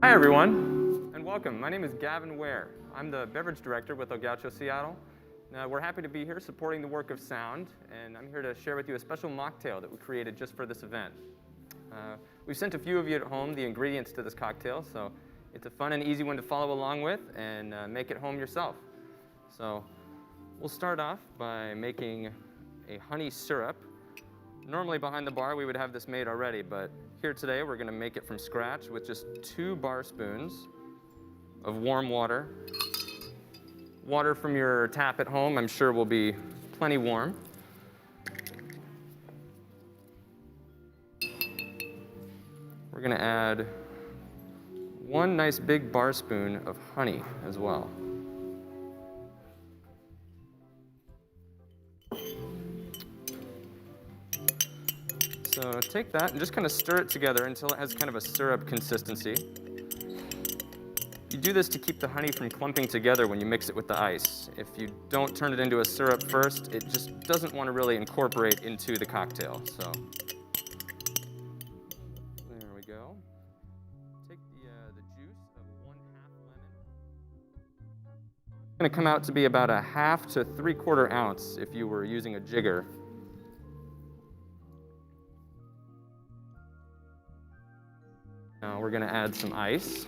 Hi everyone, and welcome. My name is Gavin Ware. I'm the beverage director with El Gaucho Seattle. Now, we're happy to be here supporting the work of sound, and I'm here to share with you a special mocktail that we created just for this event. We've sent a few of you at home the ingredients to this cocktail, so it's a fun and easy one to follow along with and make it home yourself. So we'll start off by making a honey syrup. Normally behind the bar we would have this made already, but here today we're going to make it from scratch with just 2 bar spoons of warm water. Water from your tap at home, I'm sure, will be plenty warm. We're going to add 1 nice big bar spoon of honey as well. So take that and just kind of stir it together until it has kind of a syrup consistency. You do this to keep the honey from clumping together when you mix it with the ice. If you don't turn it into a syrup first, it just doesn't want to really incorporate into the cocktail. So there we go. Take the juice of 1/2 lemon. It's going to come out to be about 1/2 to 3/4 ounce if you were using a jigger. Now we're going to add some ice.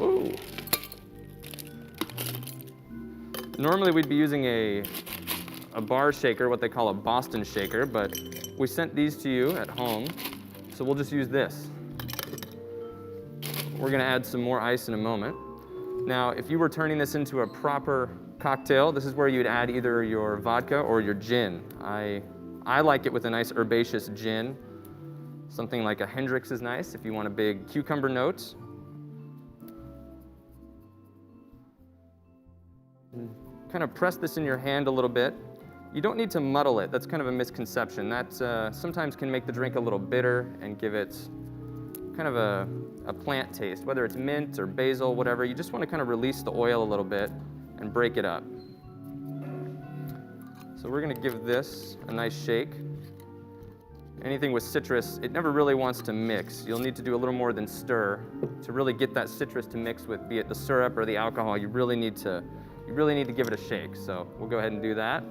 Ooh. Normally we'd be using a bar shaker, what they call a Boston shaker, but we sent these to you at home, so we'll just use this. We're going to add some more ice in a moment. Now, if you were turning this into a proper cocktail, this is where you'd add either your vodka or your gin. I like it with a nice herbaceous gin. Something like a Hendrick's is nice if you want a big cucumber note. Kind of press this in your hand a little bit. You don't need to muddle it. That's kind of a misconception. That sometimes can make the drink a little bitter and give it kind of a plant taste, whether it's mint or basil, whatever. You just want to kind of release the oil a little bit and break it up. So we're going to give this a nice shake. Anything with citrus, it never really wants to mix. You'll need to do a little more than stir to really get that citrus to mix with, be it the syrup or the alcohol. You really need to give it a shake. So we'll go ahead and do that.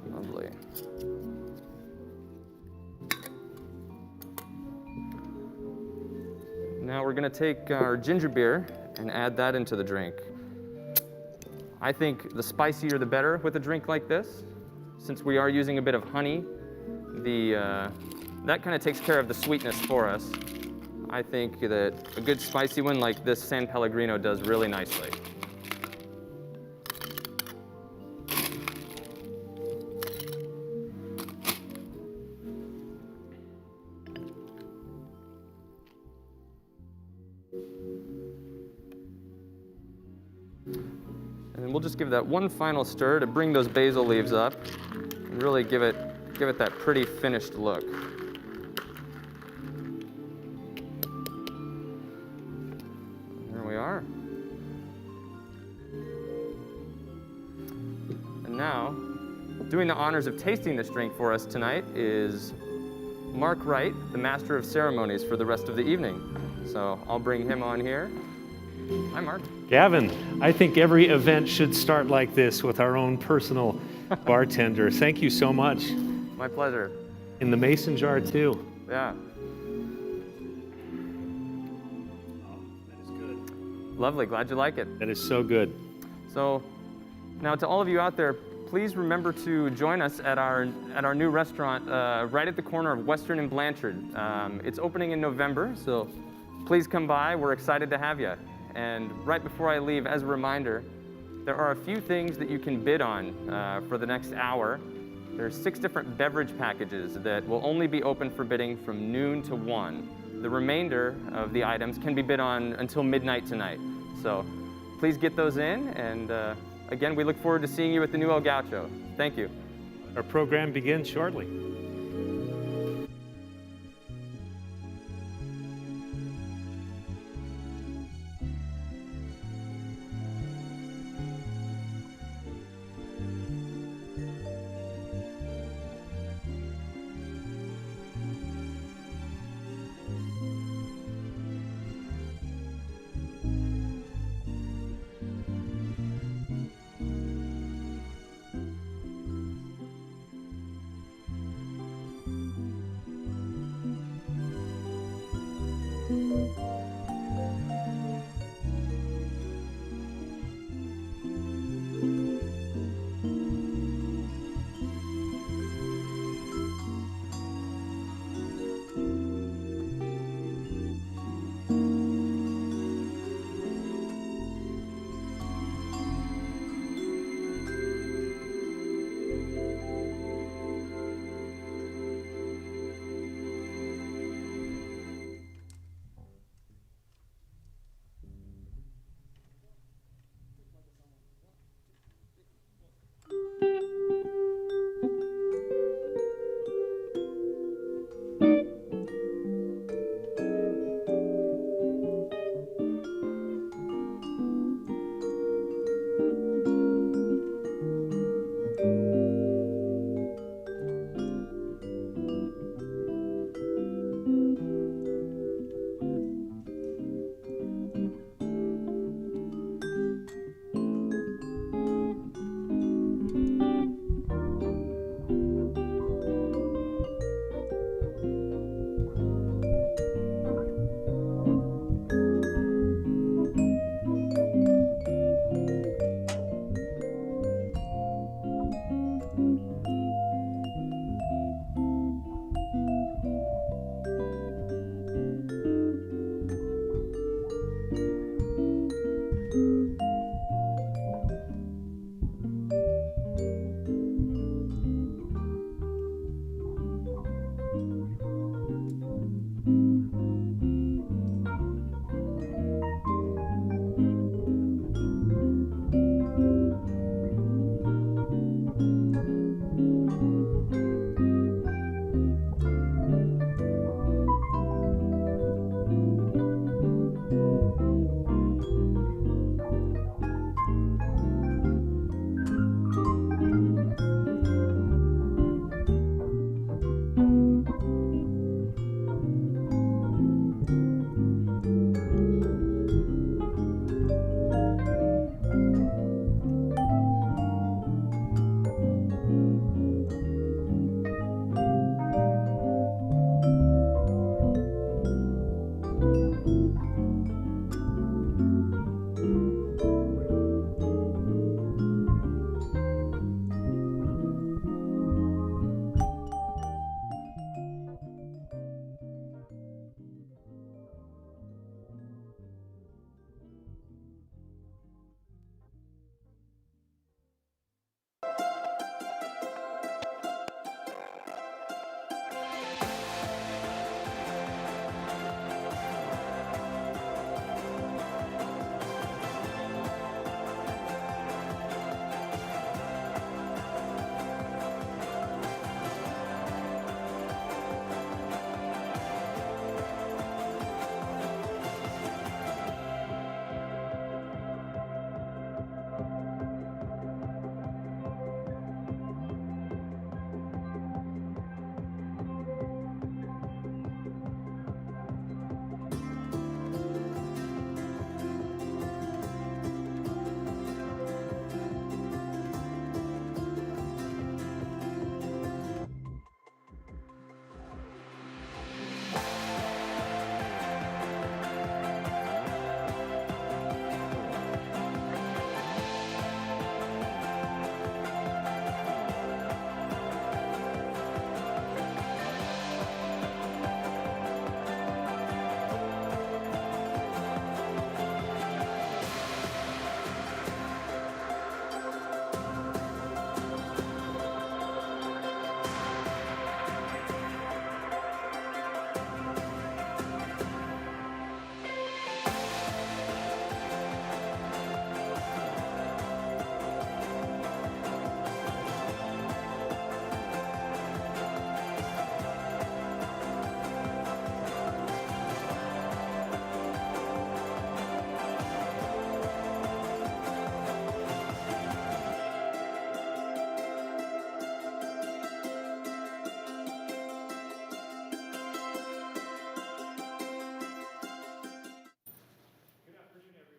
Lovely. Now we're going to take our ginger beer and add that into the drink. I think the spicier the better with a drink like this. Since we are using a bit of honey, that kind of takes care of the sweetness for us. I think that a good spicy one like this San Pellegrino does really nicely. And then we'll just give that one final stir to bring those basil leaves up and really give it that pretty finished look. There we are. And now, doing the honors of tasting this drink for us tonight is Mark Wright, the master of ceremonies for the rest of the evening. So I'll bring him on here. Hi, Mark. Gavin, I think every event should start like this with our own personal bartender. Thank you so much. My pleasure. In the mason jar, too. Yeah. Oh, that is good. Lovely. Glad you like it. That is so good. So now to all of you out there, please remember to join us at our new restaurant right at the corner of Western and Blanchard. It's opening in November, so please come by. We're excited to have you. And right before I leave, as a reminder, there are a few things that you can bid on for the next hour. There's 6 different beverage packages that will only be open for bidding from noon to 1. The remainder of the items can be bid on until midnight tonight. So please get those in, and again, we look forward to seeing you at the new El Gaucho. Thank you. Our program begins shortly.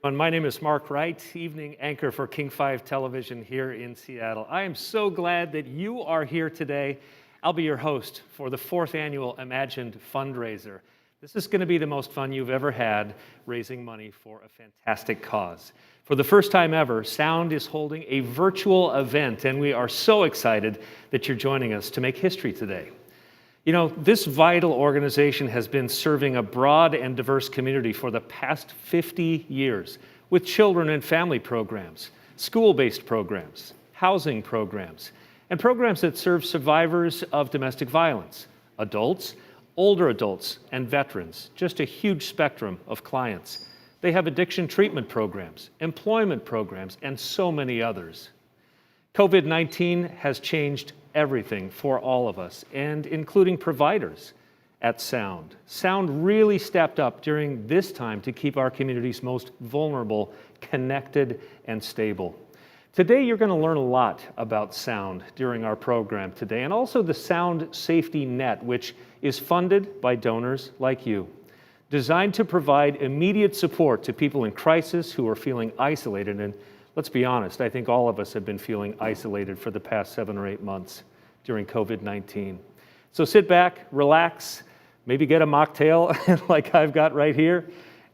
My name is Mark Wright, evening anchor for King 5 Television here in Seattle. I am so glad that you are here today. I'll be your host for the 4th annual Imagined fundraiser. This is going to be the most fun you've ever had raising money for a fantastic cause. For the first time ever, Sound is holding a virtual event, and we are so excited that you're joining us to make history today. You know, this vital organization has been serving a broad and diverse community for the past 50 years with children and family programs, school-based programs, housing programs, and programs that serve survivors of domestic violence, adults, older adults, and veterans, just a huge spectrum of clients. They have addiction treatment programs, employment programs, and so many others. COVID-19 has changed everything for all of us, and including providers at Sound. Sound really stepped up during this time to keep our community's most vulnerable connected and stable. Today, you're going to learn a lot about Sound during our program today, and also the Sound Safety Net, which is funded by donors like you, designed to provide immediate support to people in crisis who are feeling isolated. And let's be honest, I think all of us have been feeling isolated for the past 7 or 8 months during COVID-19. So sit back, relax, maybe get a mocktail like I've got right here.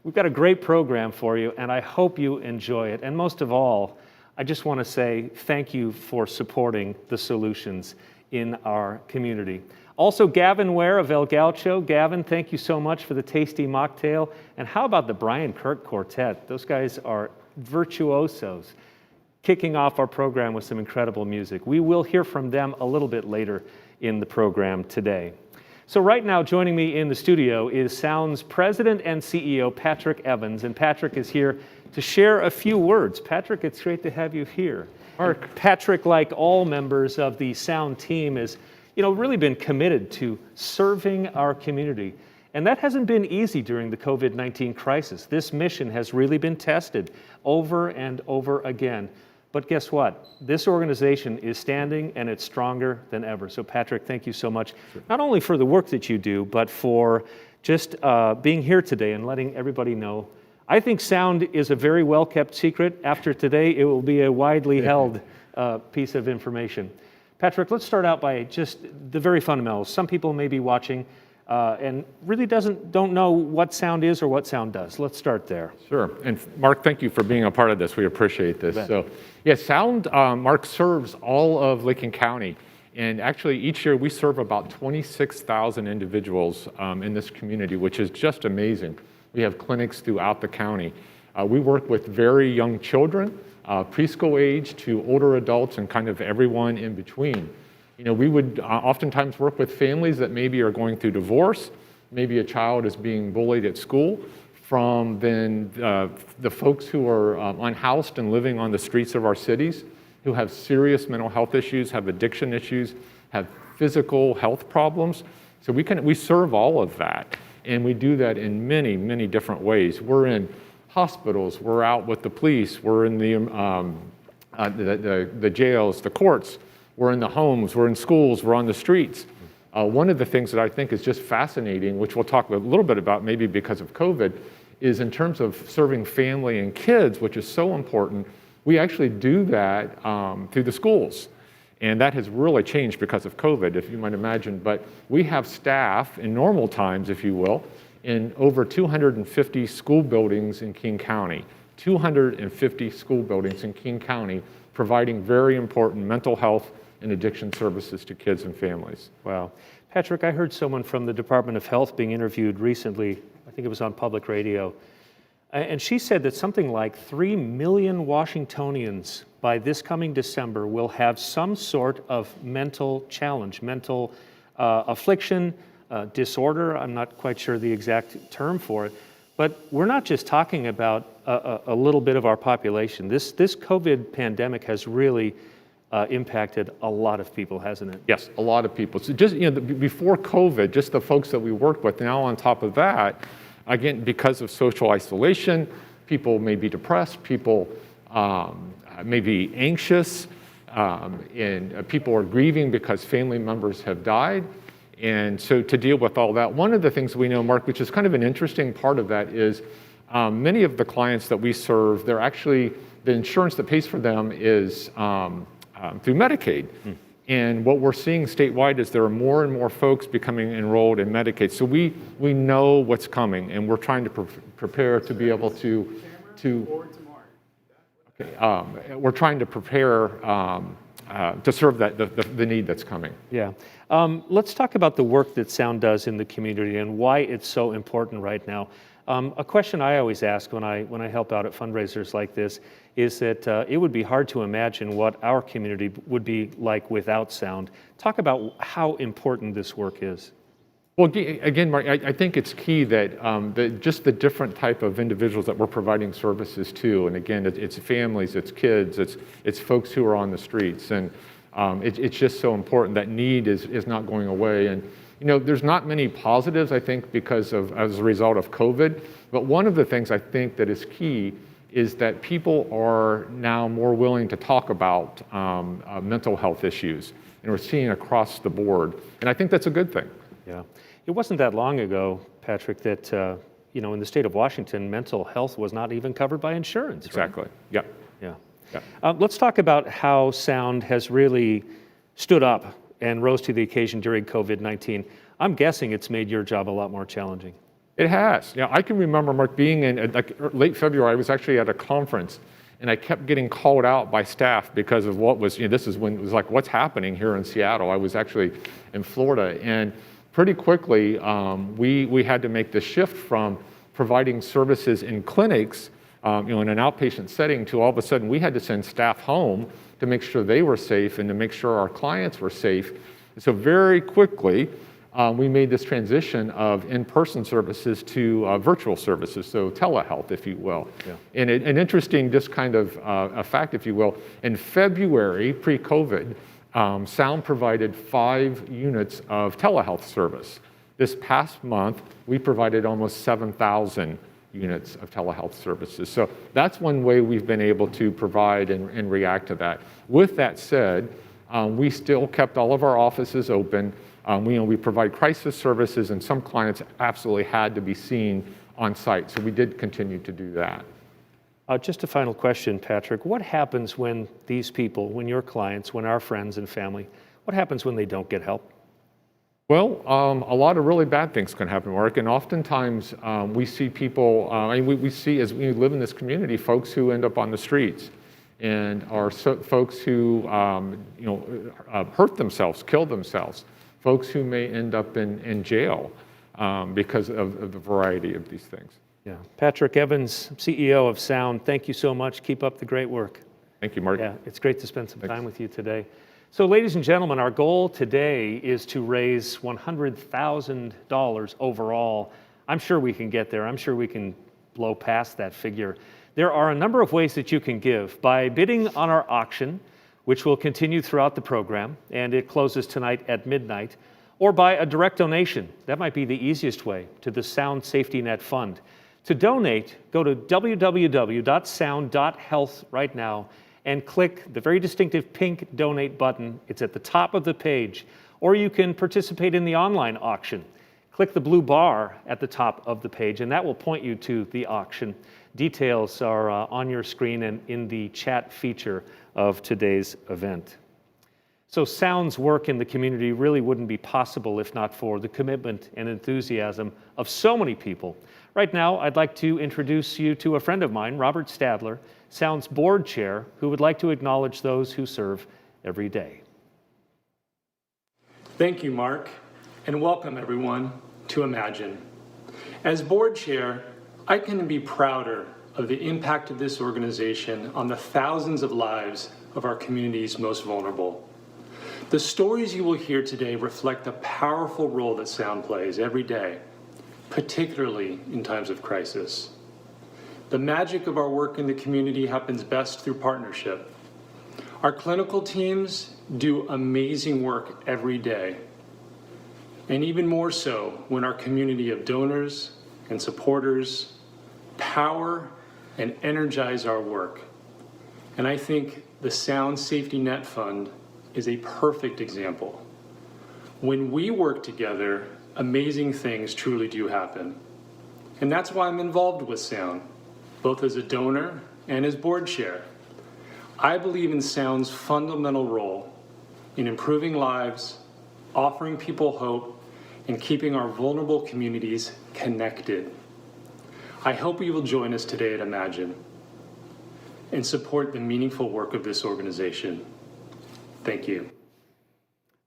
We've got a great program for you, and I hope you enjoy it. And most of all, I just want to say thank you for supporting the solutions in our community. Also, Gavin Ware of El Gaucho. Gavin, thank you so much for the tasty mocktail. And how about the Brian Kirk Quartet? Those guys are virtuosos, kicking off our program with some incredible music. We will hear from them a little bit later in the program today. So right now, joining me in the studio is Sound's President and CEO, Patrick Evans. And Patrick is here to share a few words. Patrick, it's great to have you here. Mark. Patrick, like all members of the Sound team, is really been committed to serving our community. And that hasn't been easy during the COVID-19 crisis. This mission has really been tested over and over again. But guess what? This organization is standing, and it's stronger than ever. So Patrick, thank you so much, not only for the work that you do, but for just being here today and letting everybody know. I think Sound is a very well-kept secret. After today, it will be a widely held piece of information. Patrick, let's start out by just the very fundamentals. Some people may be watching and really don't know what Sound is or what Sound does. Let's start there. Sure. And Mark, thank you for being a part of this. We appreciate this. So, yeah, Sound, Mark, serves all of Licking County. And actually, each year we serve about 26,000 individuals in this community, which is just amazing. We have clinics throughout the county. We work with very young children, preschool age to older adults, and kind of everyone in between. We would oftentimes work with families that maybe are going through divorce, maybe a child is being bullied at school, from then the folks who are unhoused and living on the streets of our cities, who have serious mental health issues, have addiction issues, have physical health problems. So we serve all of that, and we do that in many, many different ways. We're in hospitals, we're out with the police, we're in the jails, the courts, we're in the homes, we're in schools, we're on the streets. One of the things that I think is just fascinating, which we'll talk a little bit about maybe because of COVID, is in terms of serving family and kids, which is so important, we actually do that through the schools. And that has really changed because of COVID, if you might imagine. But we have staff in normal times, if you will, in over 250 school buildings in King County. 250 school buildings in King County providing very important mental health and addiction services to kids and families. Wow. Patrick, I heard someone from the Department of Health being interviewed recently. I think it was on public radio. And she said that something like 3 million Washingtonians by this coming December will have some sort of mental challenge, mental affliction, disorder. I'm not quite sure the exact term for it. But we're not just talking about a little bit of our population. This COVID pandemic has really impacted a lot of people, hasn't it? Yes, a lot of people. So just before COVID, just the folks that we worked with. Now on top of that, again, because of social isolation, people may be depressed, people may be anxious, and people are grieving because family members have died. And so to deal with all that, one of the things we know, Mark, which is kind of an interesting part of that, is many of the clients that we serve, they're actually, the insurance that pays for them is through Medicaid. And what we're seeing statewide is there are more and more folks becoming enrolled in Medicaid. So we know what's coming, and we're trying to prepare to be able to we're trying to prepare to serve the need that's coming. Yeah. Let's talk about the work that Sound does in the community and why it's so important right now. A question I always ask when I help out at fundraisers like this is that it would be hard to imagine what our community would be like without Sound. Talk about how important this work is. Well, again, Mark, I think it's key that just the different type of individuals that we're providing services to, and again, it's families, it's kids, it's folks who are on the streets, and it's just so important. That need is not going away. And you know, there's not many positives, I think, as a result of COVID, but one of the things I think that is key is that people are now more willing to talk about mental health issues, and we're seeing across the board, and I think that's a good thing. Yeah. It wasn't that long ago, Patrick, that you know, in the state of Washington, mental health was not even covered by insurance. Exactly. Right? Yep. Yeah. Yep. Let's talk about how Sound has really stood up and rose to the occasion during COVID-19. I'm guessing it's made your job a lot more challenging. It has. Yeah, I can remember, Mark, being in late February. I was actually at a conference, and I kept getting called out by staff because of what was. You know, this is when it was like, what's happening here in Seattle? I was actually in Florida, and pretty quickly, we had to make the shift from providing services in clinics, you know, in an outpatient setting, to all of a sudden we had to send staff home to make sure they were safe and to make sure our clients were safe. And so very quickly, we made this transition of in-person services to virtual services, so telehealth, if you will. Yeah. And an interesting, just kind of a fact, if you will, in February, pre-COVID, Sound provided 5 units of telehealth service. This past month, we provided almost 7,000 units of telehealth services. So that's one way we've been able to provide and react to that. With that said, we still kept all of our offices open. We provide crisis services, and some clients absolutely had to be seen on site. So we did continue to do that. Just a final question, Patrick. What happens when these people, when your clients, when our friends and family, what happens when they don't get help? Well, a lot of really bad things can happen, Mark, and oftentimes we see people, we see, as we live in this community, folks who end up on the streets, and are folks who hurt themselves, kill themselves, folks who may end up in jail because of the variety of these things. Yeah. Patrick Evans, CEO of Sound, thank you so much. Keep up the great work. Thank you, Mark. Yeah, it's great to spend some time with you today. So, ladies and gentlemen, our goal today is to raise $100,000 overall. I'm sure we can get there. I'm sure we can blow past that figure. There are a number of ways that you can give by bidding on our auction, which will continue throughout the program, and it closes tonight at midnight, or by a direct donation. That might be the easiest way, to the Sound Safety Net Fund. To donate, go to www.sound.health right now and click the very distinctive pink donate button. It's at the top of the page. Or you can participate in the online auction. Click the blue bar at the top of the page, and that will point you to the auction. Details are on your screen and in the chat feature of today's event. So Sound's work in the community really wouldn't be possible if not for the commitment and enthusiasm of so many people. Right now, I'd like to introduce you to a friend of mine, Robert Stadler, Sound's board chair, who would like to acknowledge those who serve every day. Thank you, Mark, and welcome everyone to Imagine. As board chair, I couldn't be prouder of the impact of this organization on the thousands of lives of our community's most vulnerable. The stories you will hear today reflect the powerful role that Sound plays every day, particularly in times of crisis. The magic of our work in the community happens best through partnership. Our clinical teams do amazing work every day, and even more so when our community of donors and supporters power and energize our work. And I think the Sound Safety Net Fund is a perfect example. When we work together, amazing things truly do happen. And that's why I'm involved with Sound, both as a donor and as board chair. I believe in Sound's fundamental role in improving lives, offering people hope, and keeping our vulnerable communities connected. I hope you will join us today at Imagine and support the meaningful work of this organization. Thank you.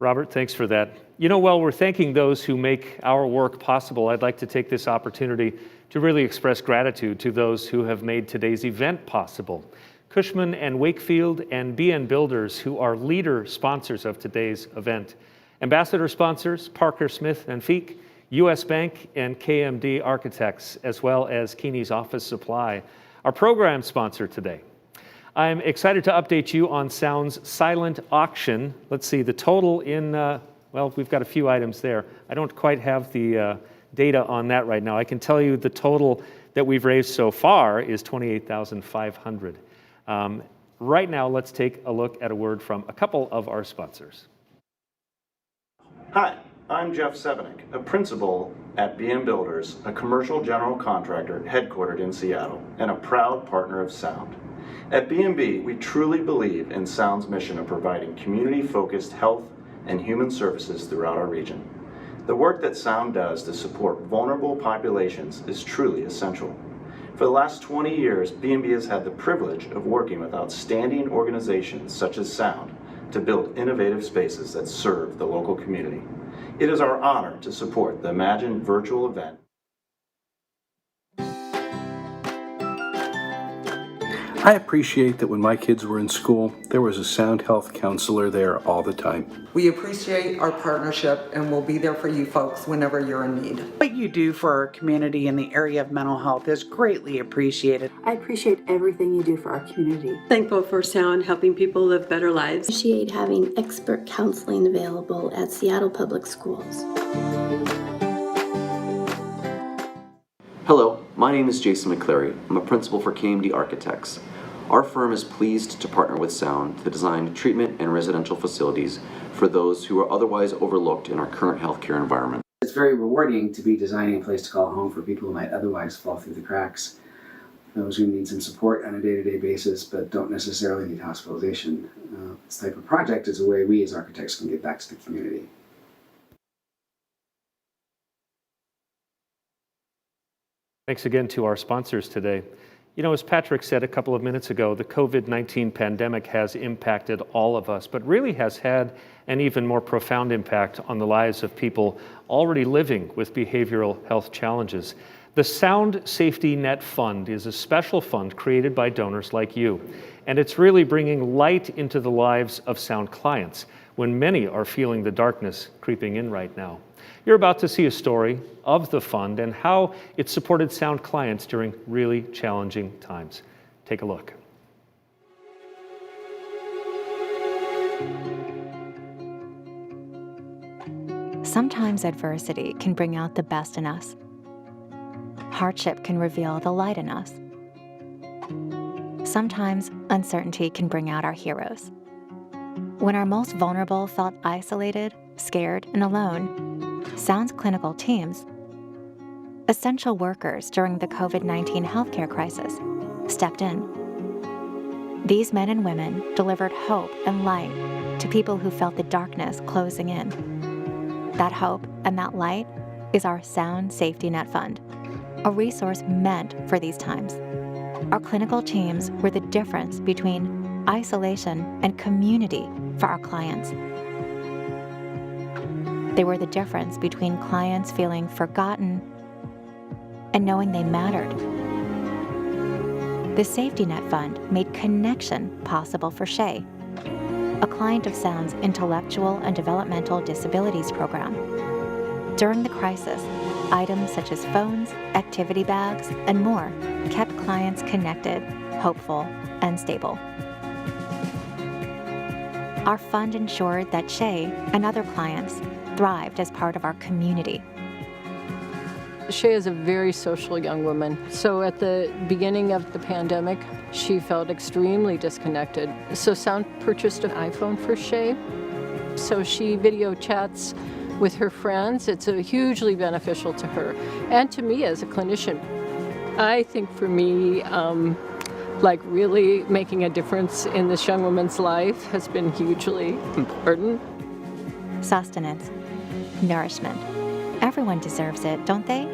Robert, thanks for that. You know, while we're thanking those who make our work possible, I'd like to take this opportunity to really express gratitude to those who have made today's event possible. Cushman and Wakefield and BN Builders, who are leader sponsors of today's event. Ambassador sponsors, Parker Smith and Feek, US Bank and KMD Architects, as well as Keeney's Office Supply, our program sponsor today. I'm excited to update you on Sound's silent auction. Let's see, the total in, well, we've got a few items there. I don't quite have the data on that right now. I can tell you the total that we've raised so far is $28,500. Right now, let's take a look at a word from a couple of our sponsors. Hi, I'm Jeff Sevenick, a principal at BN Builders, a commercial general contractor headquartered in Seattle, and a proud partner of Sound. At B&B, we truly believe in Sound's mission of providing community-focused health and human services throughout our region. The work that Sound does to support vulnerable populations is truly essential. For the last 20 years, B&B has had the privilege of working with outstanding organizations such as Sound to build innovative spaces that serve the local community. It is our honor to support the Imagine virtual event. I appreciate that when my kids were in school, there was a Sound Health counselor there all the time. We appreciate our partnership and we'll be there for you folks whenever you're in need. What you do for our community in the area of mental health is greatly appreciated. I appreciate everything you do for our community. Thankful for Sound helping people live better lives. Appreciate having expert counseling available at Seattle Public Schools. Hello, my name is Jason McCleary. I'm a principal for KMD Architects. Our firm is pleased to partner with Sound to design treatment and residential facilities for those who are otherwise overlooked in our current healthcare environment. It's very rewarding to be designing a place to call home for people who might otherwise fall through the cracks. Those who need some support on a day-to-day basis but don't necessarily need hospitalization. This type of project is a way we as architects can get back to the community. Thanks again to our sponsors today. You know, as Patrick said a couple of minutes ago, the COVID-19 pandemic has impacted all of us, but really has had an even more profound impact on the lives of people already living with behavioral health challenges. The Sound Safety Net Fund is a special fund created by donors like you, and it's really bringing light into the lives of Sound clients when many are feeling the darkness creeping in right now. You're about to see a story of the fund and how it supported Sound clients during really challenging times. Take a look. Sometimes adversity can bring out the best in us. Hardship can reveal the light in us. Sometimes uncertainty can bring out our heroes. When our most vulnerable felt isolated, scared, and alone, Sound's clinical teams, essential workers during the COVID-19 healthcare crisis, stepped in. These men and women delivered hope and light to people who felt the darkness closing in. That hope and that light is our Sound Safety Net Fund, a resource meant for these times. Our clinical teams were the difference between isolation and community for our clients. They were the difference between clients feeling forgotten and knowing they mattered. The Safety Net Fund made connection possible for Shay, a client of Sound's Intellectual and Developmental Disabilities Program. During the crisis, items such as phones, activity bags, and more kept clients connected, hopeful, and stable. Our fund ensured that Shay and other clients thrived as part of our community. Shay is a very social young woman. So at the beginning of the pandemic, she felt extremely disconnected. So Sound purchased an iPhone for Shay. So she video chats with her friends. It's hugely beneficial to her and to me as a clinician. I think for me, like really making a difference in this young woman's life has been hugely important. Sustenance, nourishment. Everyone deserves it, don't they?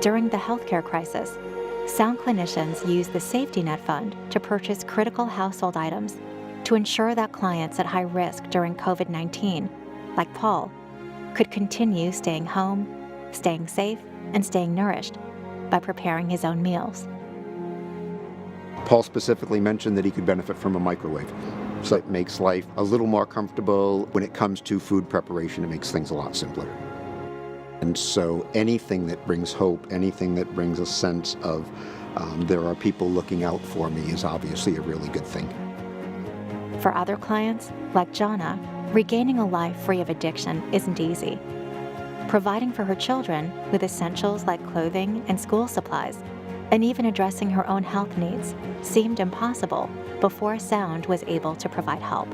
During the healthcare crisis, Sound clinicians used the Safety Net Fund to purchase critical household items to ensure that clients at high risk during COVID-19, like Paul, could continue staying home, staying safe, and staying nourished by preparing his own meals. Paul specifically mentioned that he could benefit from a microwave. So it makes life a little more comfortable. When it comes to food preparation, it makes things a lot simpler. And so anything that brings hope, anything that brings a sense of there are people looking out for me is obviously a really good thing. For other clients, like Jonna, regaining a life free of addiction isn't easy. Providing for her children with essentials like clothing and school supplies, and even addressing her own health needs, seemed impossible before Sound was able to provide help.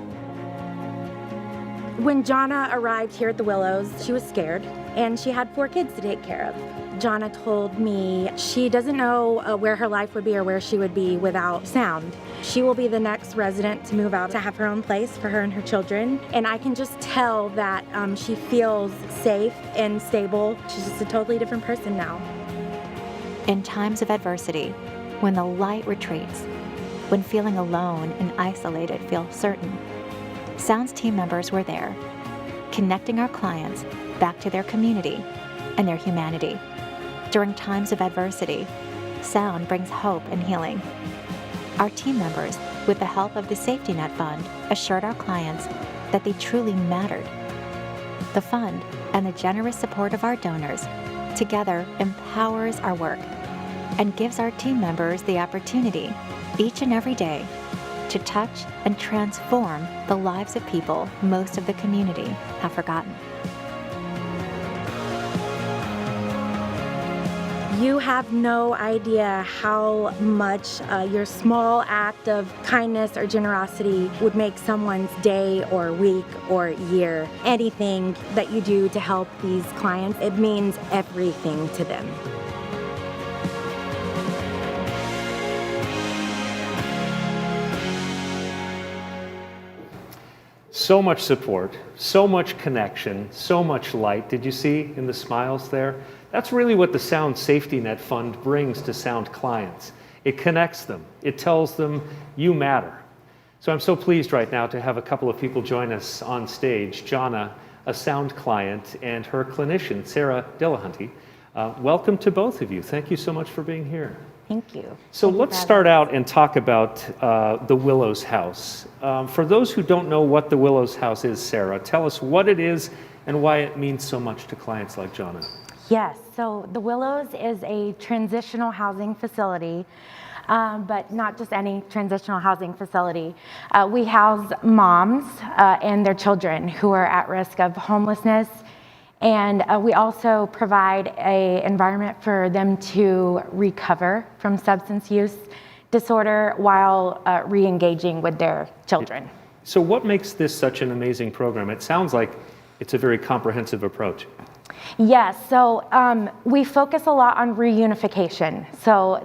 When Jonna arrived here at the Willows, she was scared, and she had 4 kids to take care of. Jonna told me she doesn't know where her life would be or where she would be without Sound. She will be the next resident to move out to have her own place for her and her children, and I can just tell that she feels safe and stable. She's just a totally different person now. In times of adversity, when the light retreats, when feeling alone and isolated feels certain, Sound's team members were there, connecting our clients back to their community and their humanity. During times of adversity, Sound brings hope and healing. Our team members, with the help of the Safety Net Fund, assured our clients that they truly mattered. The fund and the generous support of our donors together empowers our work and gives our team members the opportunity, each and every day, to touch and transform the lives of people most of the community have forgotten. You have no idea how much your small act of kindness or generosity would make someone's day or week or year. Anything that you do to help these clients, it means everything to them. So much support, so much connection, so much light. Did you see in the smiles there? That's really what the Sound Safety Net Fund brings to Sound clients. It connects them. It tells them you matter. So I'm so pleased right now to have a couple of people join us on stage. Jonna, a Sound client, and her clinician, Sarah Dillahunty. Welcome to both of you. Thank you so much for being here. Thank you. So let's start out and talk about the Willows House. For those who don't know what the Willows House is, Sarah, tell us what it is and why it means so much to clients like Jonna. Yes, so the Willows is a transitional housing facility, but not just any transitional housing facility. We house moms and their children who are at risk of homelessness, and we also provide an environment for them to recover from substance use disorder while re-engaging with their children. So what makes this such an amazing program? It sounds like it's a very comprehensive approach. Yes, so we focus a lot on reunification. So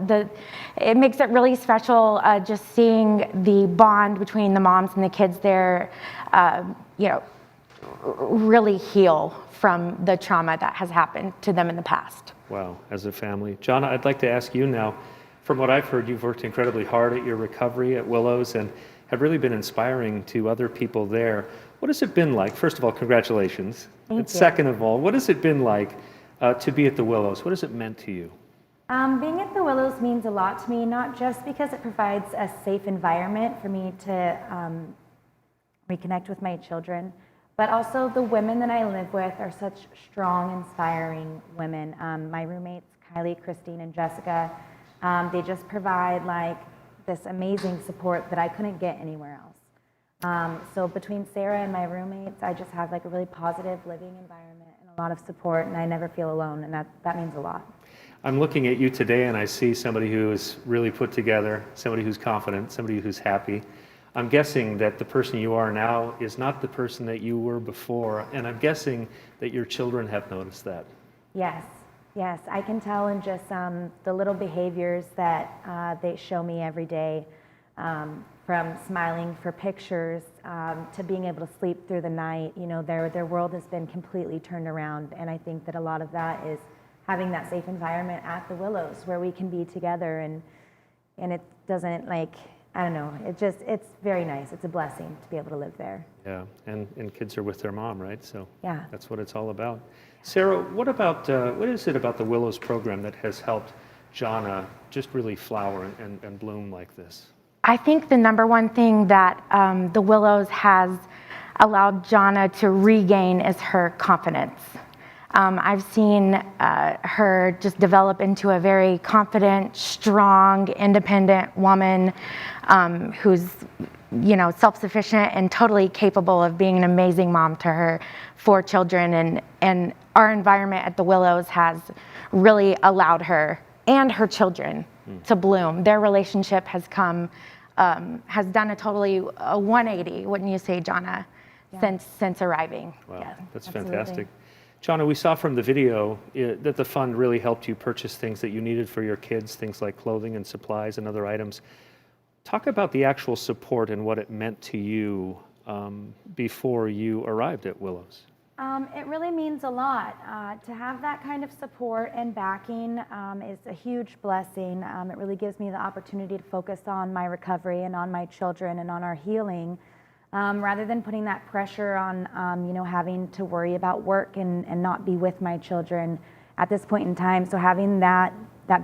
it makes it really special just seeing the bond between the moms and the kids there, really heal from the trauma that has happened to them in the past. Wow, as a family. Jonna, I'd like to ask you now, from what I've heard, you've worked incredibly hard at your recovery at Willows and have really been inspiring to other people there. What has it been like? First of all, congratulations. Thank you. Second of all, what has it been like to be at the Willows? What has it meant to you? Being at the Willows means a lot to me, not just because it provides a safe environment for me to reconnect with my children, but also the women that I live with are such strong, inspiring women. My roommates, Kylie, Christine, and Jessica, they just provide like this amazing support that I couldn't get anywhere else. So between Sarah and my roommates, I just have like a really positive living environment and a lot of support, and I never feel alone, and that means a lot. I'm looking at you today and I see somebody who is really put together, somebody who's confident, somebody who's happy. I'm guessing that the person you are now is not the person that you were before, and I'm guessing that your children have noticed that. Yes, yes, I can tell in just the little behaviors that they show me every day, from smiling for pictures to being able to sleep through the night. You know, their world has been completely turned around, and I think that a lot of that is having that safe environment at the Willows where we can be together, and it doesn't, like, I don't know, it's very nice. It's a blessing to be able to live there. Yeah, and kids are with their mom, right? So yeah, that's what it's all about. Sarah, what is it about the Willows program that has helped Jonna just really flower and bloom like this? I think the number one thing that the Willows has allowed Jonna to regain is her confidence. I've seen her just develop into a very confident, strong, independent woman who's, you know, self-sufficient and totally capable of being an amazing mom to her 4 children. And our environment at the Willows has really allowed her and her children to bloom. Their relationship has done a totally 180, wouldn't you say, Jonna, since arriving. Wow, yeah, that's absolutely. fantastic. Jonna, we saw from the video that the fund really helped you purchase things that you needed for your kids, things like clothing and supplies and other items. Talk about the actual support and what it meant to you before you arrived at Willows. It really means a lot. To have that kind of support and backing is a huge blessing. It really gives me the opportunity to focus on my recovery and on my children and on our healing, rather than putting that pressure on, you know, having to worry about work and not be with my children at this point in time. So having that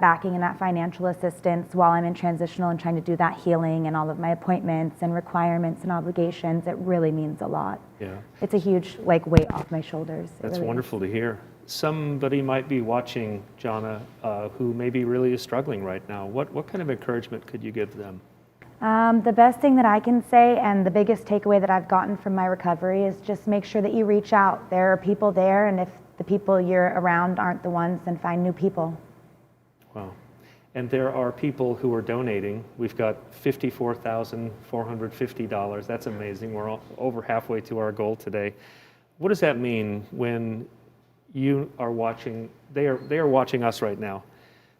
backing and that financial assistance while I'm in transitional and trying to do that healing and all of my appointments and requirements and obligations, it really means a lot. Yeah. It's a huge, like, weight off my shoulders. That's wonderful to hear. Somebody might be watching, Jonna, who maybe really is struggling right now. What kind of encouragement could you give them? The best thing that I can say, and the biggest takeaway that I've gotten from my recovery, is just make sure that you reach out. There are people there, and if the people you're around aren't the ones, then find new people. Wow. And there are people who are donating. We've got $54,450. That's amazing. We're over halfway to our goal today. What does that mean when you are watching? They are watching us right now.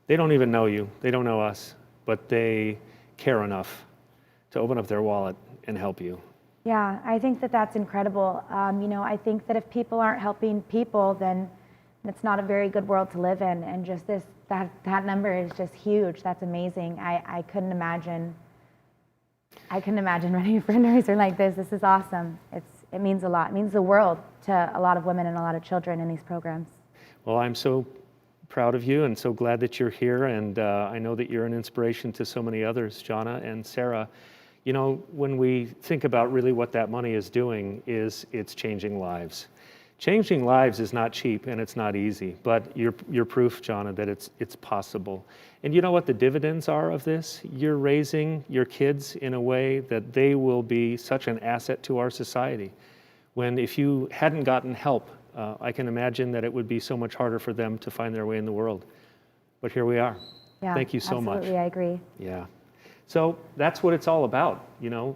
They don't even know you. They don't know us, but they care enough to open up their wallet and help you. Yeah, I think that that's incredible. You know, I think that if people aren't helping people, then it's not a very good world to live in. And just that number is just huge. That's amazing. I couldn't imagine running a fundraiser like this. This is awesome. It means a lot. It means the world to a lot of women and a lot of children in these programs. Well, I'm so proud of you and so glad that you're here, and I know that you're an inspiration to so many others, Jonna and Sarah. You know, when we think about really what that money is doing, it's changing lives. Changing lives is not cheap and it's not easy, but you're proof, Jonna, that it's possible. And you know what the dividends are of this? You're raising your kids in a way that they will be such an asset to our society. When if you hadn't gotten help, I can imagine that it would be so much harder for them to find their way in the world. But here we are. Yeah, thank you so much. Absolutely, I agree. Yeah. So that's what it's all about, you know.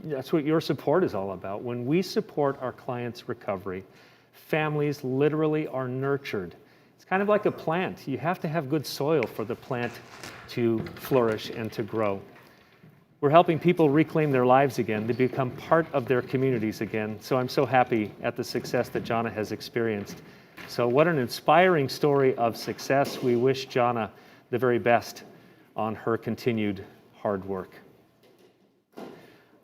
That's what your support is all about. When we support our clients' recovery, families literally are nurtured. It's kind of like a plant. You have to have good soil for the plant to flourish and to grow. We're helping people reclaim their lives again, to become part of their communities again. So I'm so happy at the success that Jonna has experienced. So what an inspiring story of success. We wish Jonna the very best on her continued hard work.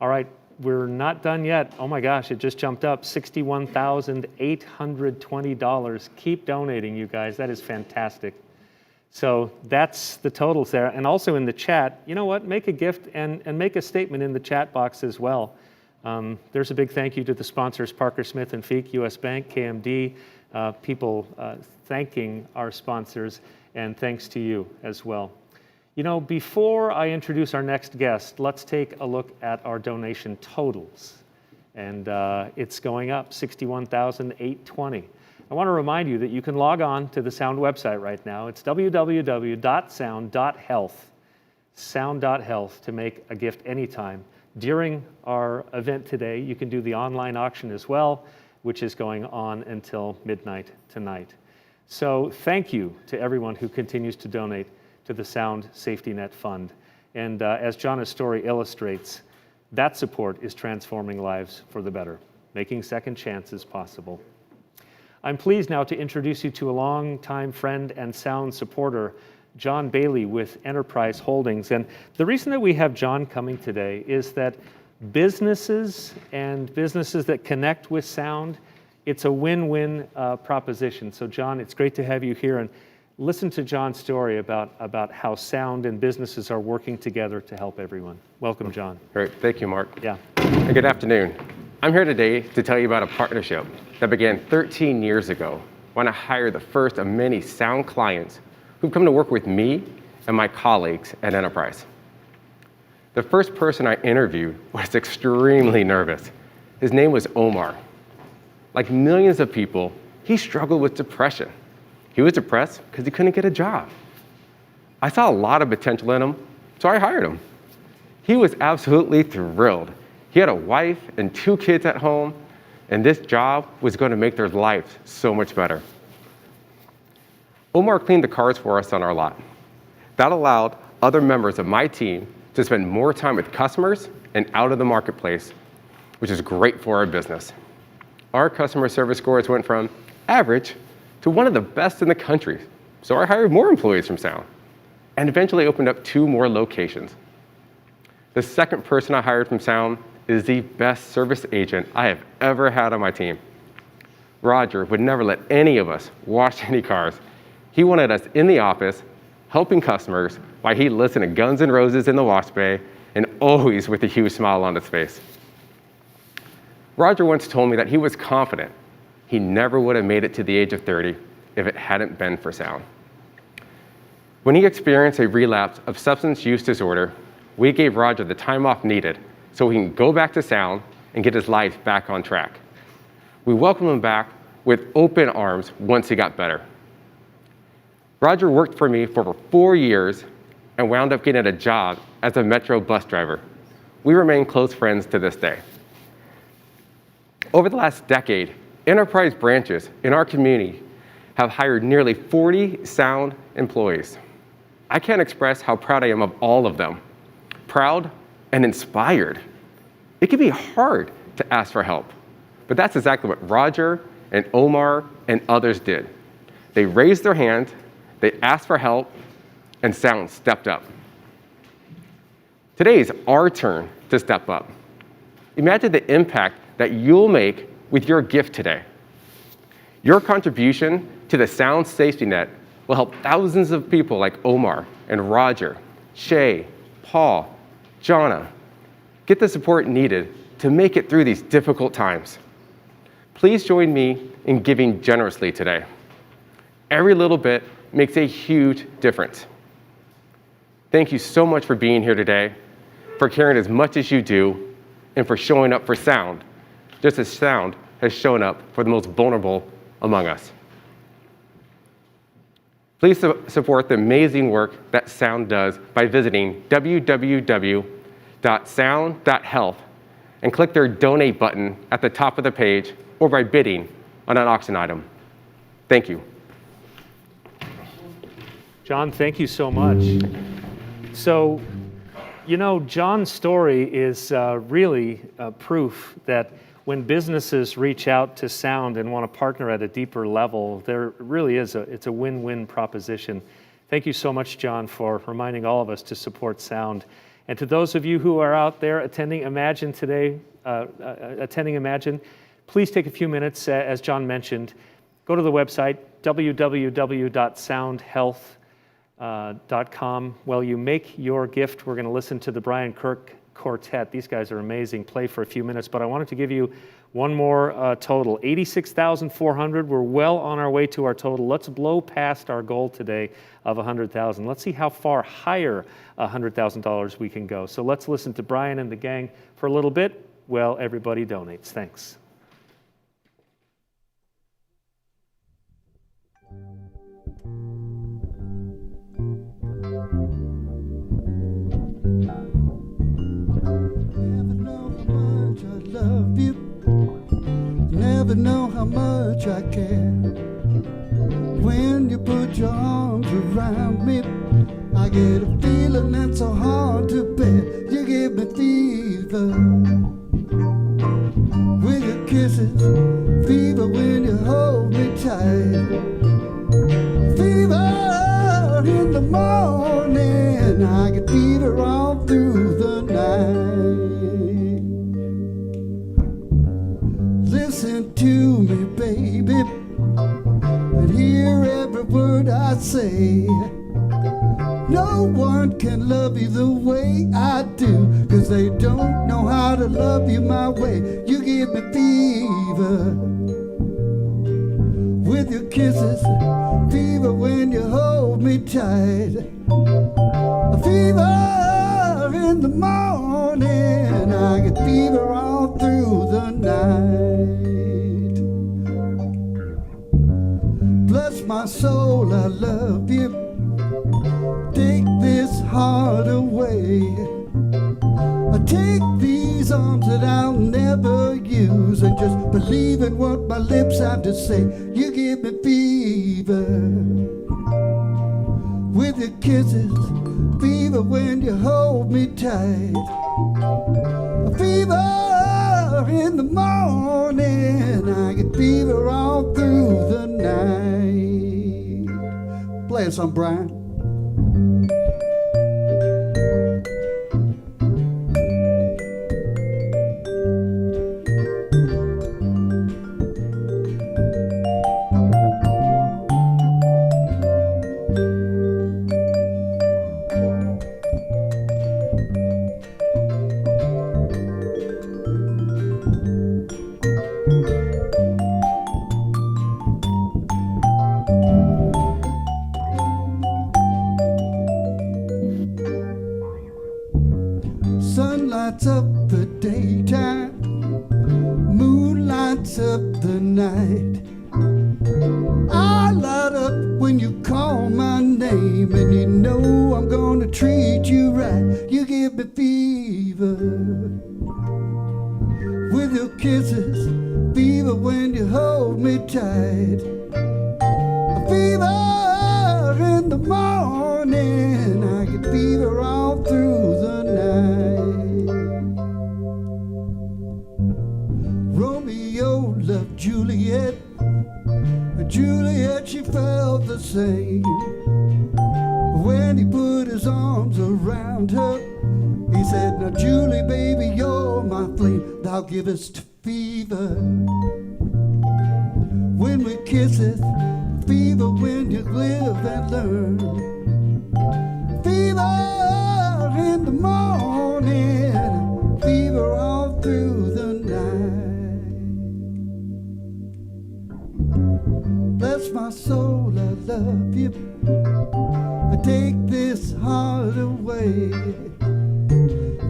All right, we're not done yet. Oh my gosh, it just jumped up, $61,820. Keep donating, you guys. That is fantastic. So that's the totals there. And also in the chat, you know what? Make a gift and make a statement in the chat box as well. There's a big thank you to the sponsors, Parker Smith and Feek, US Bank, KMD, people thanking our sponsors, and thanks to you as well. You know, before I introduce our next guest, let's take a look at our donation totals. And it's going up, $61,820. I want to remind you that you can log on to the Sound website right now. It's www.sound.health, sound.health, to make a gift anytime. during our event today. You can do the online auction as well, which is going on until midnight tonight. So thank you to everyone who continues to donate to the Sound Safety Net Fund. And as Jana's story illustrates, that support is transforming lives for the better, making second chances possible. I'm pleased now to introduce you to a longtime friend and Sound supporter, John Bailey with Enterprise Holdings. And the reason that we have John coming today is that businesses and businesses that connect with Sound, it's a win-win proposition. So John, it's great to have you here, and listen to John's story about how Sound and businesses are working together to help everyone. Welcome, John. Great, thank you, Mark. Yeah. And good afternoon. I'm here today to tell you about a partnership that began 13 years ago when I hired the first of many Sound clients who've come to work with me and my colleagues at Enterprise. The first person I interviewed was extremely nervous. His name was Omar. Like millions of people, he struggled with depression. He was depressed because he couldn't get a job. I saw a lot of potential in him, so I hired him. He was absolutely thrilled. He had a wife and 2 kids at home, and this job was going to make their lives so much better. Omar cleaned the cars for us on our lot. That allowed other members of my team to spend more time with customers and out of the marketplace, which is great for our business. Our customer service scores went from average to one of the best in the country, so I hired more employees from Sound and eventually opened up 2 more locations. The second person I hired from Sound is the best service agent I have ever had on my team. Roger would never let any of us wash any cars. He wanted us in the office, helping customers, while he listened to Guns N' Roses in the wash bay, and always with a huge smile on his face. Roger once told me that he was confident he never would have made it to the age of 30 if it hadn't been for Sound. When he experienced a relapse of substance use disorder, we gave Roger the time off needed so he can go back to Sound and get his life back on track. We welcomed him back with open arms once he got better. Roger worked for me for over 4 years and wound up getting a job as a Metro bus driver. We remain close friends to this day. Over the last decade, Enterprise branches in our community have hired nearly 40 Sound employees. I can't express how proud I am of all of them. Proud and inspired. It can be hard to ask for help, but that's exactly what Roger and Omar and others did. They raised their hand, they asked for help, and Sound stepped up. Today is our turn to step up. Imagine the impact that you'll make with your gift today. Your contribution to the Sound Safety Net will help thousands of people like Omar and Roger, Shay, Paul, Jana, get the support needed to make it through these difficult times. Please join me in giving generously today. Every little bit makes a huge difference. Thank you so much for being here today, for caring as much as you do, and for showing up for Sound, just as Sound has shown up for the most vulnerable among us. Please support the amazing work that Sound does by visiting www.sound.health and click their donate button at the top of the page or by bidding on an auction item. Thank you. John, thank you so much. So, you know, John's story is really proof that when businesses reach out to Sound and want to partner at a deeper level, there really is it's a win-win proposition. Thank you so much, John, for reminding all of us to support Sound. And to those of you who are out there attending Imagine today, please take a few minutes, as John mentioned, go to the website, www.soundhealth.com. While you make your gift, we're going to listen to the Brian Kirk Quartet. These guys are amazing. Play for a few minutes, but I wanted to give you one more total. 86,400. We're well on our way to our total. Let's blow past our goal today of 100,000. Let's see how far higher $100,000 we can go. So let's listen to Brian and the gang for a little bit while everybody donates. Thanks. Never never know how much I care. When you put your arms around me, I get a feeling that's so hard to bear. You give me fever with your kisses, fever when you hold me tight, fever in the morning, I get fever all through the night. Listen to me, baby, and hear every word I say. No one can love you the way I do, 'cause they don't know how to love you my way. You give me fever with your kisses, fever when you hold me tight, a fever in the morning, I get fever all through the night. Bless my soul, I love you. Take this heart away. I take these arms that I'll never use, and just believe in what my lips have to say. You give me fever with your kisses, fever when you hold me tight, a fever in the morning, I get fever all through the night. Play some, Brian. Sun lights up the daytime, moon lights up the night. I light up when you call my name, and you know I'm gonna treat you right. You give me fever with your kisses, fever when you hold me tight, a fever in the morning, I get fever all through the night. Romeo loved Juliet, and Juliet, she felt the same. When he put his arms around her, he said, now Julie, baby, you're my flame, thou givest fever when we kisseth, fever when you live and learn, fever in the morning, fever all through the night. Bless my soul, I love you. I take this heart away.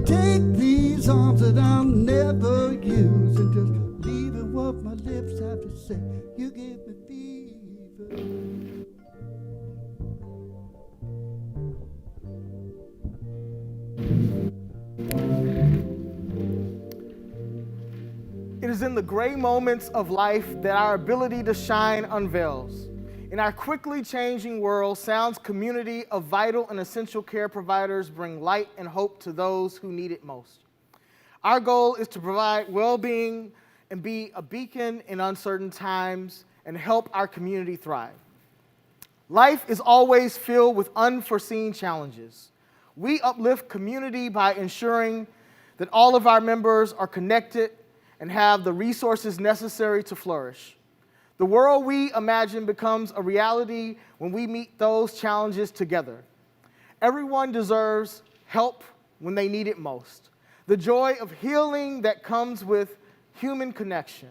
Take these arms that I'll never use, and just leave it what my lips have to say. You give me fever. It is in the gray moments of life that our ability to shine unveils. In our quickly changing world, Sound's community of vital and essential care providers bring light and hope to those who need it most. Our goal is to provide well-being and be a beacon in uncertain times and help our community thrive. Life is always filled with unforeseen challenges. We uplift community by ensuring that all of our members are connected and have the resources necessary to flourish. The world we imagine becomes a reality when we meet those challenges together. Everyone deserves help when they need it most. The joy of healing that comes with human connection.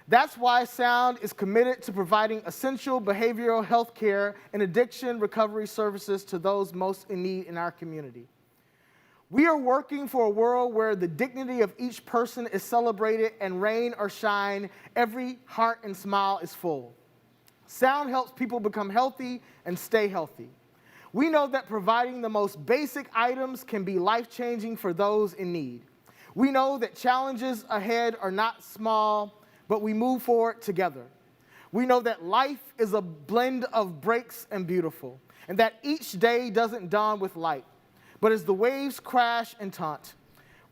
That's why Sound is committed to providing essential behavioral health care and addiction recovery services to those most in need in our community. We are working for a world where the dignity of each person is celebrated, and rain or shine, every heart and smile is full. Sound helps people become healthy and stay healthy. We know that providing the most basic items can be life-changing for those in need. We know that challenges ahead are not small, but we move forward together. We know that life is a blend of breaks and beautiful, and that each day doesn't dawn with light, but as the waves crash and taunt,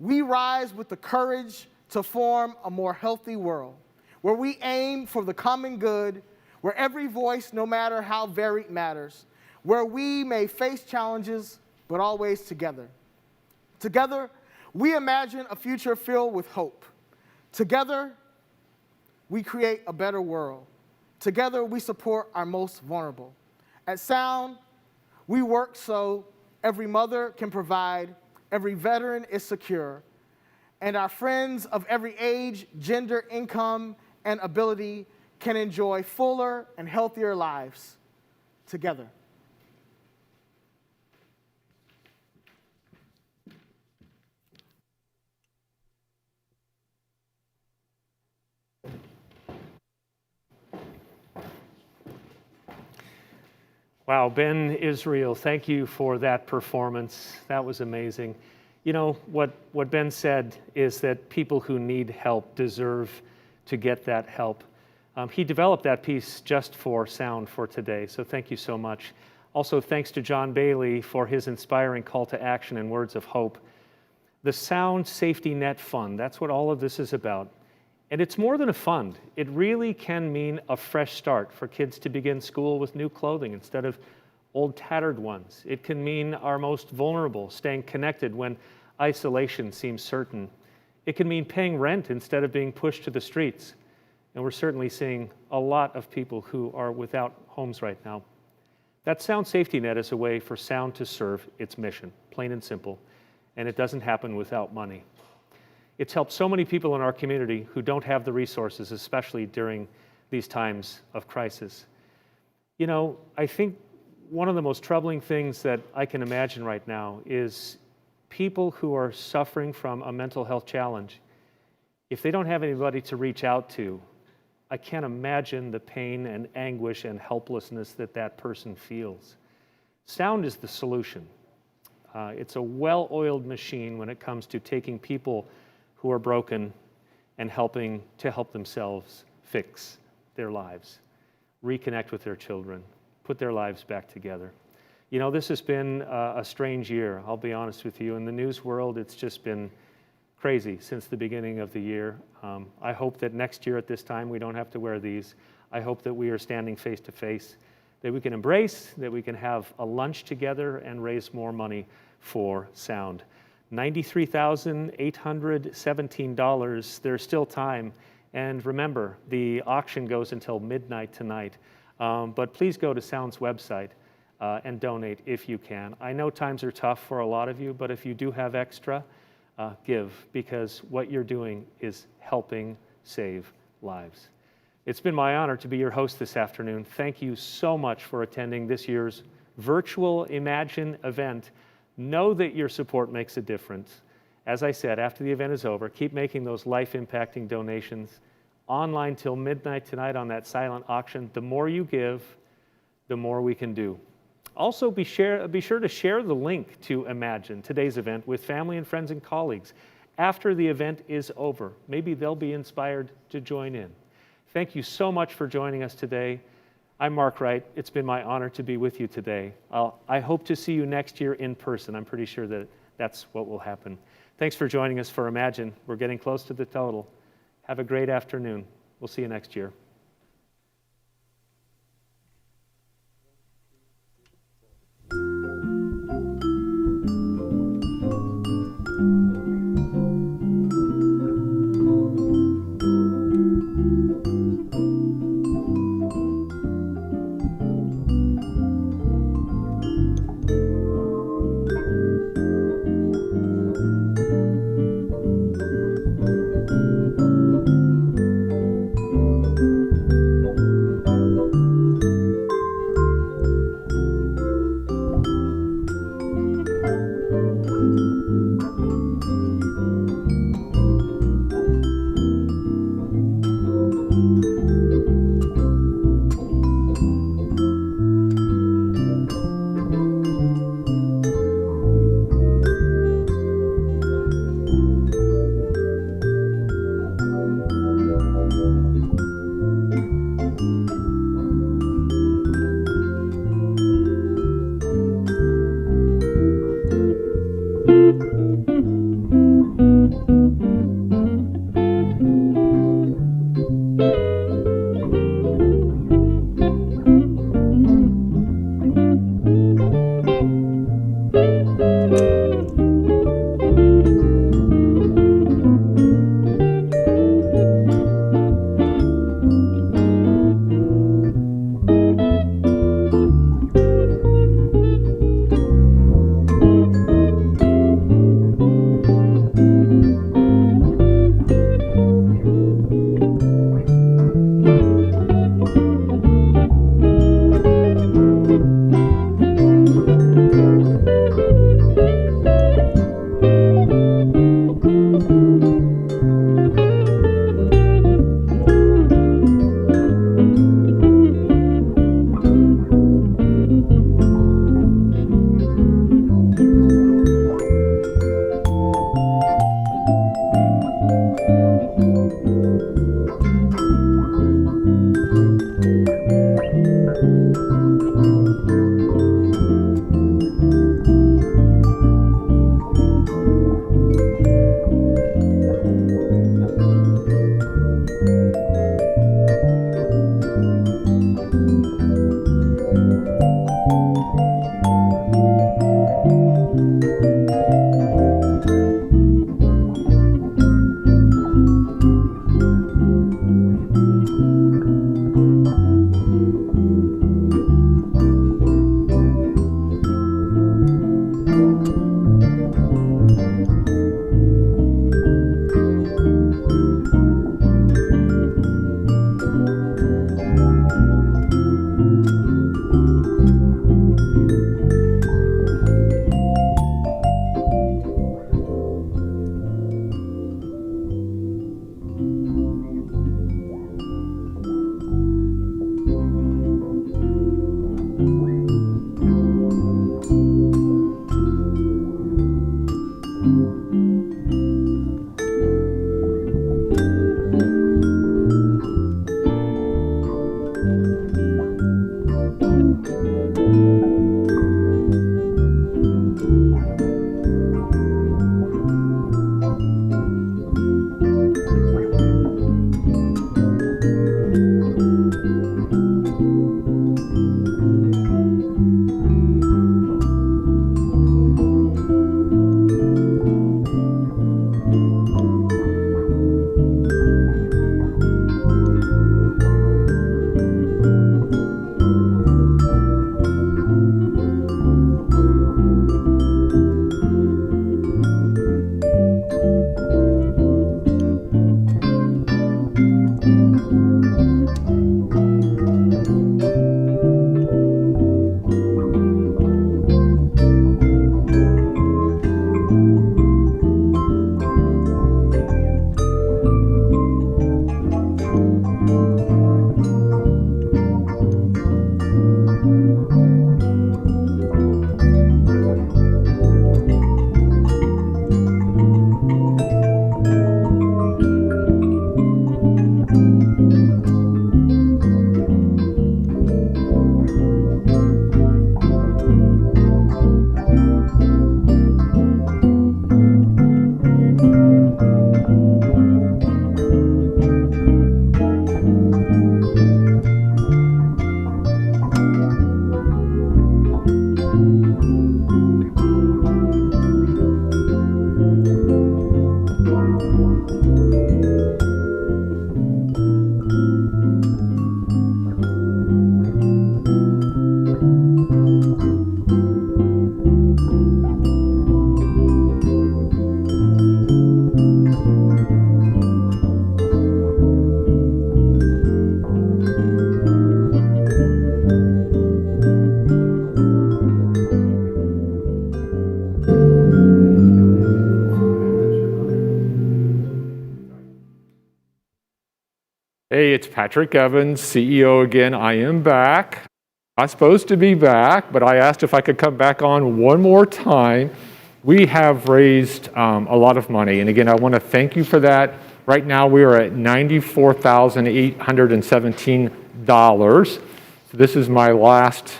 we rise with the courage to form a more healthy world, where we aim for the common good, where every voice, no matter how varied, matters, where we may face challenges, but always together. Together, we imagine a future filled with hope. Together, we create a better world. Together, we support our most vulnerable. At Sound, we work so every mother can provide, every veteran is secure, and our friends of every age, gender, income, and ability can enjoy fuller and healthier lives together. Wow, Ben Israel, thank you for that performance. That was amazing. You know, what Ben said is that people who need help deserve to get that help. He developed that piece just for Sound for today, so thank you so much. Also, thanks to John Bailey for his inspiring call to action and words of hope. The Sound Safety Net Fund, that's what all of this is about. And it's more than a fund. It really can mean a fresh start for kids to begin school with new clothing instead of old tattered ones. It can mean our most vulnerable staying connected when isolation seems certain. It can mean paying rent instead of being pushed to the streets. And we're certainly seeing a lot of people who are without homes right now. That Sound Safety Net is a way for Sound to serve its mission, plain and simple. And it doesn't happen without money. It's helped so many people in our community who don't have the resources, especially during these times of crisis. You know, I think one of the most troubling things that I can imagine right now is people who are suffering from a mental health challenge. If they don't have anybody to reach out to, I can't imagine the pain and anguish and helplessness that that person feels. Sound is the solution. It's a well-oiled machine when it comes to taking people who are broken and helping to help themselves fix their lives, reconnect with their children, put their lives back together. You know, this has been a strange year, I'll be honest with you. In the news world, it's just been crazy since the beginning of the year. I hope that next year at this time we don't have to wear these. I hope that we are standing face to face, that we can embrace, that we can have a lunch together and raise more money for Sound. $93,817. There's still time. And remember, the auction goes until midnight tonight. But please go to Sound's website and donate if you can. I know times are tough for a lot of you, but if you do have extra, give, because what you're doing is helping save lives. It's been my honor to be your host this afternoon. Thank you so much for attending this year's virtual Imagine event. Know that your support makes a difference. As I said, after the event is over, keep making those life-impacting donations online till midnight tonight on that silent auction. The more you give, the more we can do. Also, be sure to share the link to Imagine, today's event, with family and friends and colleagues. After the event is over, maybe they'll be inspired to join in. Thank you so much for joining us today. I'm Mark Wright. It's been my honor to be with you today. I hope to see you next year in person. I'm pretty sure that that's what will happen. Thanks for joining us for Imagine. We're getting close to the total. Have a great afternoon. We'll see you next year. Hey, it's Patrick Evans, CEO again. I am back. I'm supposed to be back, but I asked if I could come back on one more time. We have raised a lot of money, and again, I want to thank you for that. Right now, we are at $94,817. So this is my last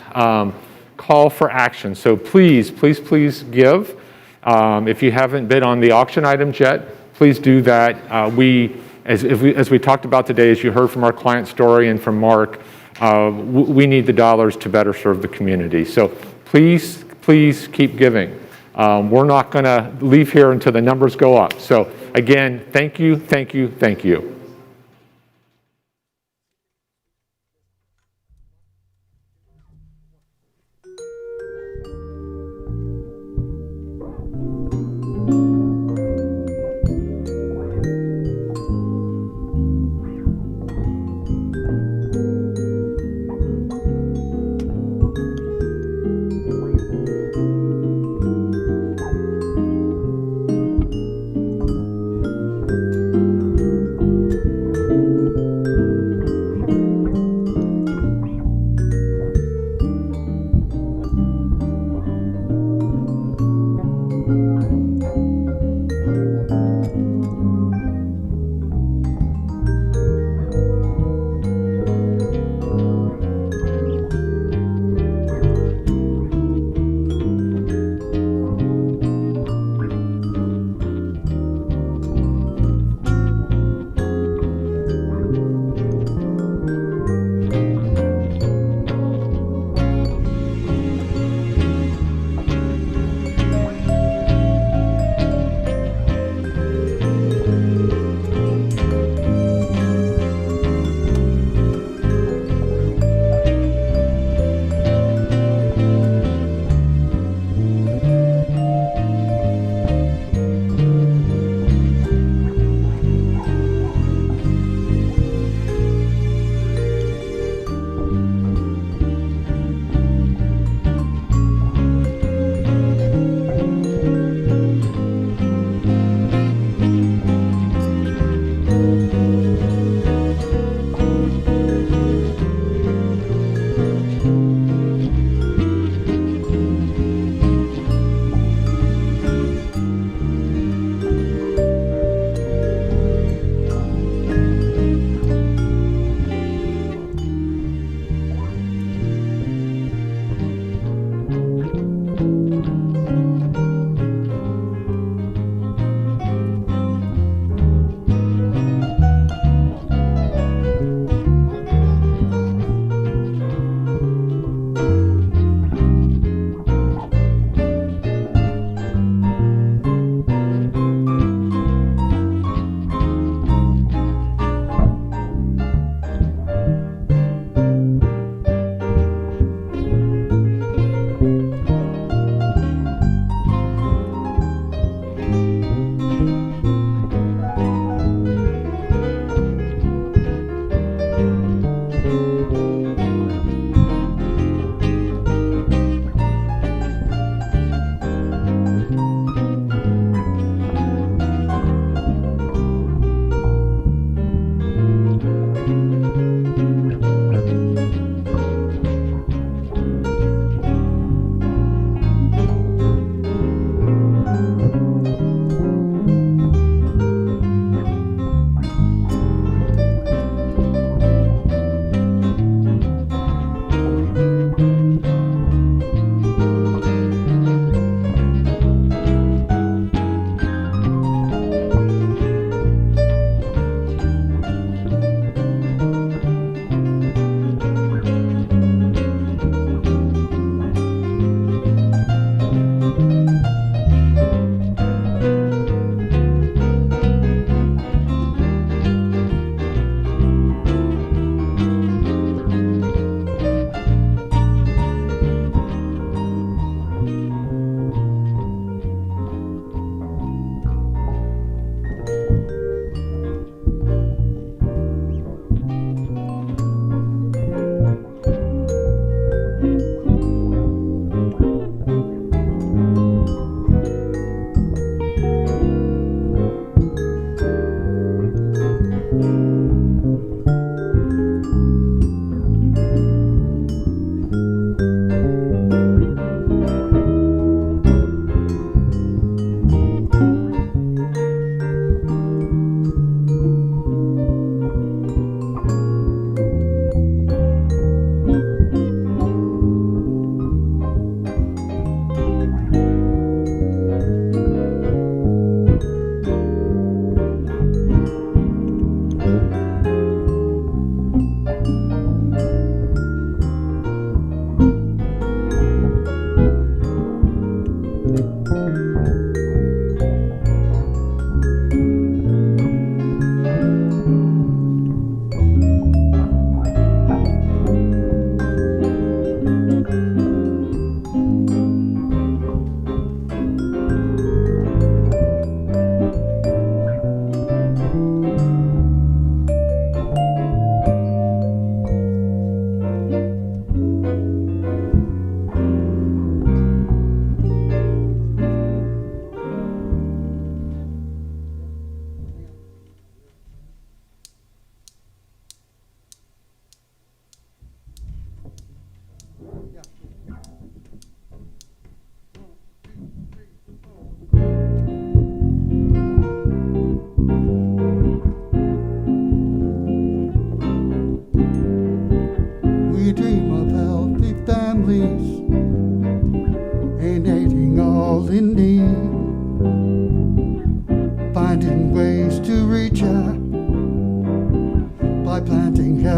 call for action. So please, please, please give. If you haven't bid on the auction items yet, please do that. As we talked about today, as you heard from our client story and from Mark, we need the dollars to better serve the community. So please, please keep giving. We're not going to leave here until the numbers go up. So again, thank you, thank you, thank you.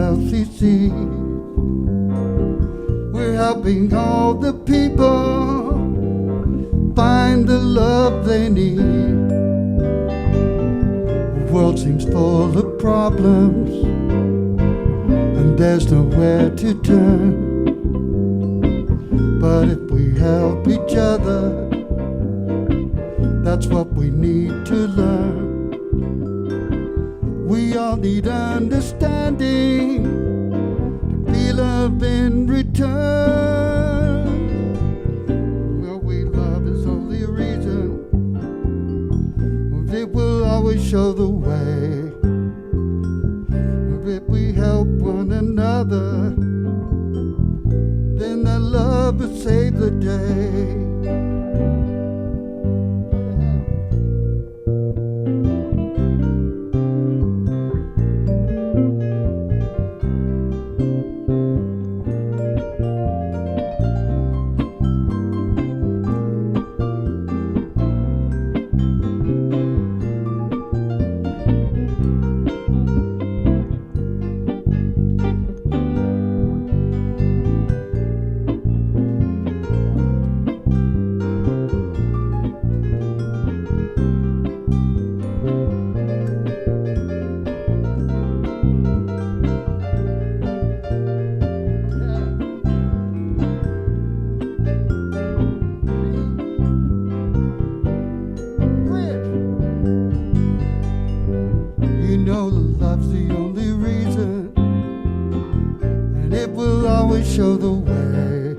healthy seeds. We're helping all the people find the love they need. The world seems full of problems, and there's nowhere to turn. But if we help each other, that's what we need to learn. We all need understanding to feel love in return. Well, we love is only a reason. It will always show the way. If we help one another, then that love will save the day. You know love's the only reason, and it will always show the way.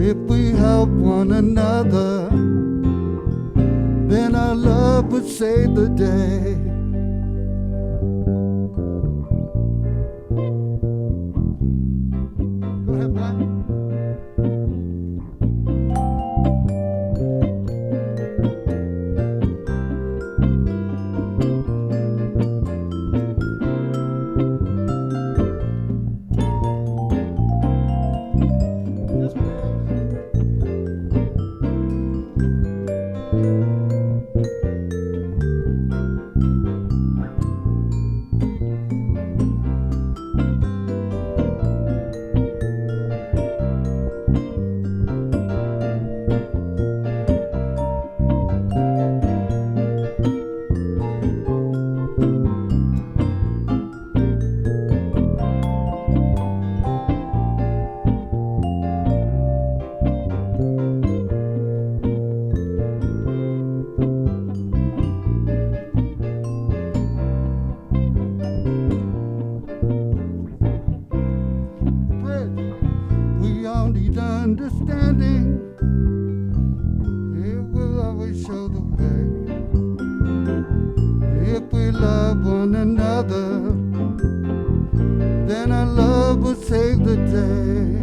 If we help one another, then our love would save the day. Go ahead, Black. We all need understanding. It will always show the way. If we love one another, then our love will save the day.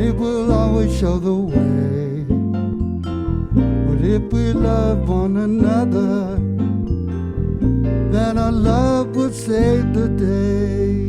it will always show the way. But if we love one another, then our love will save the day.